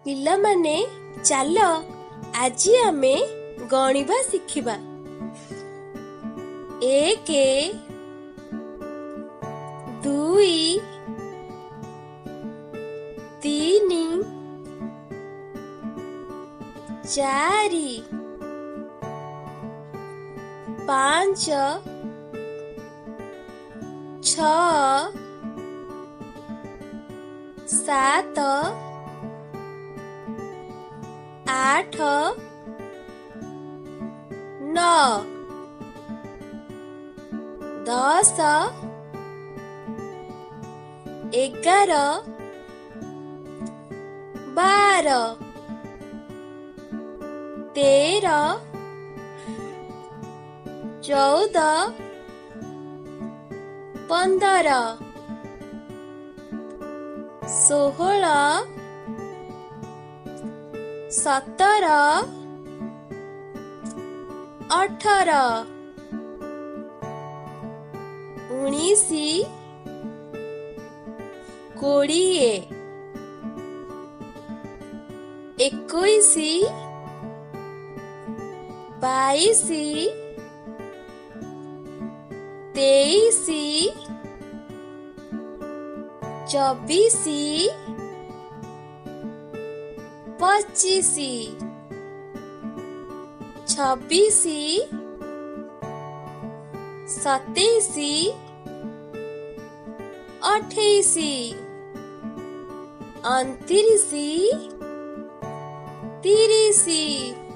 ପିଲାମାନେ ଚାଲ ଆଜି ଆମେ ଗଣିବା ଶିଖିବା। 1 2 3 4 5 6 7 8 9 10 11 12 13 14 15 16 17 18 19 20 21 22 23 24 25 26 27 28 29 30